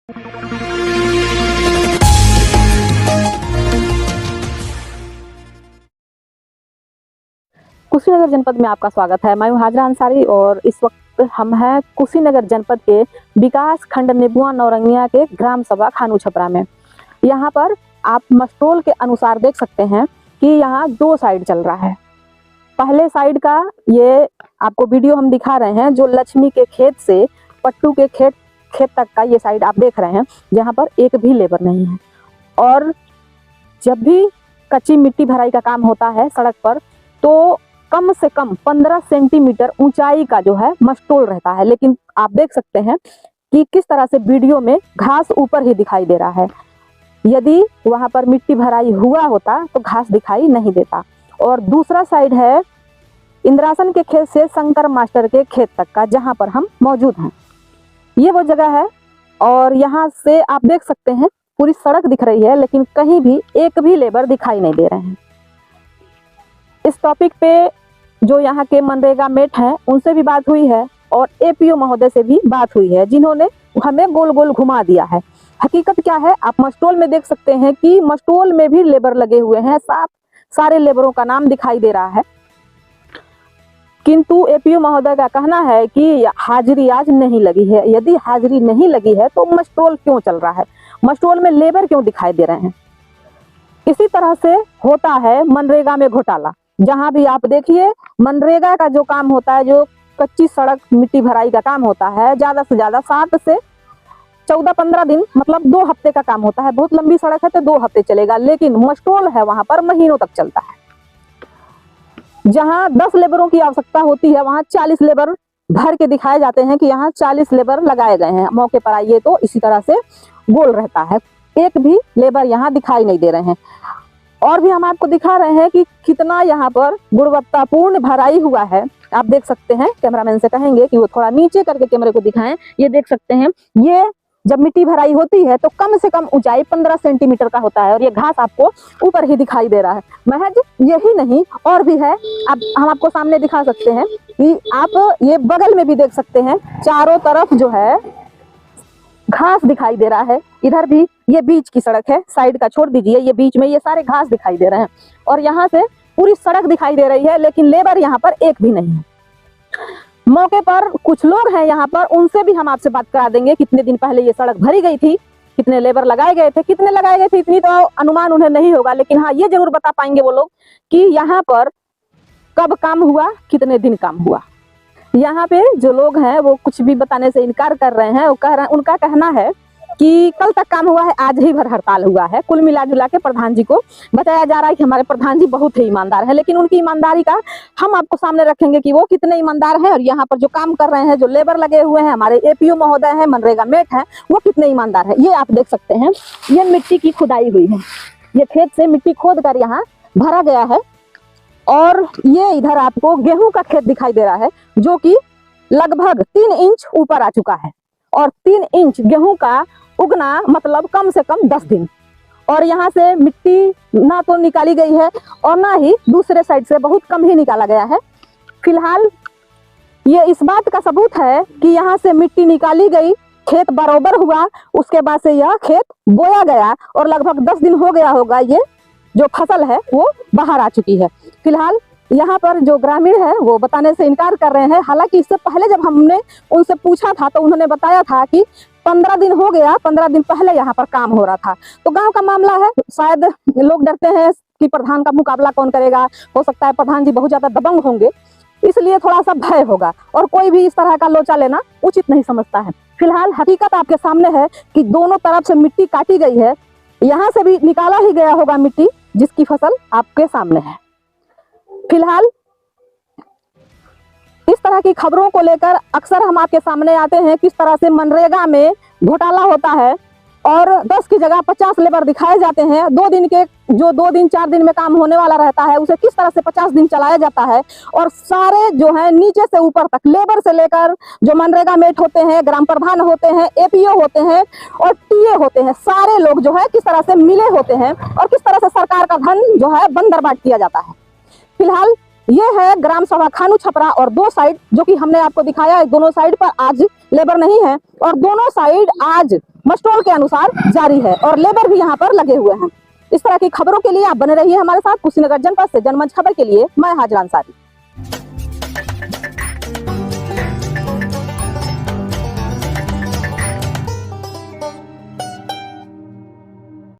कुशीनगर जनपद में आपका स्वागत है। मैं हूं हाजरा अंसारी और इस वक्त हम हैं कुशीनगर जनपद के विकास खंड नेबुआ नौरंगिया के ग्राम सभा खानू छपरा में। यहाँ पर आप मस्टोल के अनुसार देख सकते हैं कि यहाँ दो साइड चल रहा है। पहले साइड का ये आपको वीडियो हम दिखा रहे हैं, जो लक्ष्मी के खेत से पट्टू के खेत तक का ये साइड आप देख रहे हैं, जहाँ पर एक भी लेबर नहीं है। और जब भी कच्ची मिट्टी भराई का काम होता है सड़क पर, तो कम से कम 15 सेंटीमीटर ऊंचाई का जो है मस्टोल रहता है। लेकिन आप देख सकते हैं कि किस तरह से वीडियो में घास ऊपर ही दिखाई दे रहा है। यदि वहां पर मिट्टी भराई हुआ होता तो घास दिखाई नहीं देता। और दूसरा साइड है इंद्रासन के खेत से शंकर मास्टर के खेत तक का, जहां पर हम मौजूद हैं। ये वो जगह है और यहाँ से आप देख सकते हैं पूरी सड़क दिख रही है, लेकिन कहीं भी एक भी लेबर दिखाई नहीं दे रहे हैं। इस टॉपिक पे जो यहाँ के मनरेगा मेट हैं उनसे भी बात हुई है और एपीओ महोदय से भी बात हुई है, जिन्होंने हमें गोल गोल घुमा दिया है। हकीकत क्या है आप मस्टोल में देख सकते हैं कि मस्टोल में भी लेबर लगे हुए हैं, सारे लेबरों का नाम दिखाई दे रहा है। किंतु एपीओ महोदय का कहना है कि हाजिरी आज नहीं लगी है। यदि हाजिरी नहीं लगी है तो मस्टोल क्यों चल रहा है, मस्टोल में लेबर क्यों दिखाई दे रहे हैं। इसी तरह से होता है मनरेगा में घोटाला। जहां भी आप देखिए मनरेगा का जो काम होता है, जो कच्ची सड़क मिट्टी भराई का काम होता है, ज्यादा से ज्यादा 7 से 14-15 दिन, मतलब 2 हफ्ते का काम होता है। बहुत लंबी सड़क है तो 2 हफ्ते चलेगा, लेकिन मस्टोल है वहां पर महीनों तक चलता है। जहां 10 लेबरों की आवश्यकता होती है वहां 40 लेबर भर के दिखाए जाते हैं कि यहाँ 40 लेबर लगाए गए हैं। मौके पर आइए तो इसी तरह से गोल रहता है, एक भी लेबर यहाँ दिखाई नहीं दे रहे हैं। और भी हम आपको दिखा रहे हैं कि कितना यहाँ पर गुणवत्तापूर्ण भराई हुआ है। आप देख सकते हैं, कैमरामैन से कहेंगे कि वो थोड़ा नीचे करके कैमरे को दिखाएं। ये देख सकते हैं, ये जब मिट्टी भराई होती है तो कम से कम ऊंचाई 15 सेंटीमीटर का होता है और ये घास आपको ऊपर ही दिखाई दे रहा है। महज यही नहीं और भी है, हम आपको सामने दिखा सकते हैं कि आप ये बगल में भी देख सकते हैं, चारों तरफ जो है घास दिखाई दे रहा है। इधर भी ये बीच की सड़क है, साइड का छोड़ दीजिए, ये बीच में ये सारे घास दिखाई दे रहे हैं और यहाँ से पूरी सड़क दिखाई दे रही है, लेकिन लेबर यहाँ पर एक भी नहीं है। मौके पर कुछ लोग हैं यहाँ पर, उनसे भी हम आपसे बात करा देंगे कितने दिन पहले ये सड़क भरी गई थी, कितने लेबर लगाए गए थे, कितने लगाए गए थे इतनी तो अनुमान उन्हें नहीं होगा, लेकिन हाँ ये जरूर बता पाएंगे वो लोग कि यहाँ पर कब काम हुआ, कितने दिन काम हुआ। यहाँ पे जो लोग हैं वो कुछ भी बताने से इनकार कर रहे हैं। उनका कहना है कि कल तक काम हुआ है, आज ही भर हड़ताल हुआ है। कुल मिला जुला के प्रधान जी को बताया जा रहा है कि हमारे प्रधान जी बहुत ही ईमानदार है, लेकिन उनकी ईमानदारी का हम आपको सामने रखेंगे कि वो कितने ईमानदार हैं। और यहाँ पर जो काम कर रहे हैं, जो लेबर लगे हुए हैं, हमारे एपीओ महोदय हैं, मनरेगा मेट हैं, वो कितने ईमानदार है। ये आप देख सकते हैं, ये मिट्टी की खुदाई हुई है, ये खेत से मिट्टी खोद कर यहाँ भरा गया है। और ये इधर आपको गेहूं का खेत दिखाई दे रहा है, जो कि लगभग 3 इंच ऊपर आ चुका है। और 3 इंच गेहूं का उगना मतलब कम से कम 10 दिन। और यहाँ से मिट्टी ना तो निकाली गई है और ना ही दूसरे साइड से बहुत कम ही निकाला गया है। फिलहाल ये इस बात का सबूत है कि यहाँ से मिट्टी निकाली गई, खेत बराबर हुआ, उसके बाद से यह खेत बोया गया और लगभग 10 दिन हो गया होगा, ये जो फसल है वो बाहर आ चुकी है। फिलहाल यहाँ पर जो ग्रामीण है वो बताने से इनकार कर रहे हैं। हालांकि इससे पहले जब हमने उनसे पूछा था तो उन्होंने बताया था कि 15 दिन हो गया, 15 दिन पहले यहाँ पर काम हो रहा था। तो गांव का मामला है, शायद लोग डरते हैं कि प्रधान का मुकाबला कौन करेगा, हो सकता है प्रधान जी बहुत ज्यादा दबंग होंगे, इसलिए थोड़ा सा भय होगा और कोई भी इस तरह का लोचा लेना उचित नहीं समझता है। फिलहाल हकीकत आपके सामने है कि दोनों तरफ से मिट्टी काटी गई है, यहाँ से भी निकाला ही गया होगा मिट्टी, जिसकी फसल आपके सामने है। फिलहाल इस तरह की खबरों को लेकर अक्सर हम आपके सामने आते हैं, किस तरह से मनरेगा में घोटाला होता है और 10 की जगह 50 लेबर दिखाए जाते हैं। 2 दिन के जो 2 दिन 4 दिन में काम होने वाला रहता है, उसे किस तरह से 50 दिन चलाया जाता है। और सारे जो है नीचे से ऊपर तक, लेबर से लेकर जो मनरेगा मेट होते हैं, ग्राम प्रधान होते हैं, एपीओ होते हैं और टीए होते हैं, सारे लोग जो है किस तरह से मिले होते हैं और किस तरह से सरकार का धन जो है बंदरबाट किया जाता है। फिलहाल ये है ग्राम सभा खानू छपरा और 2 साइड जो कि हमने आपको दिखाया है, दोनों साइड पर आज लेबर नहीं है और दोनों साइड आज मस्टोल के अनुसार जारी है और लेबर भी यहाँ पर लगे हुए हैं। इस तरह की खबरों के लिए आप बने रहिए हमारे साथ। कुशीनगर जनपद से जनमंच खबर के लिए मैं हाजरा अंसारी।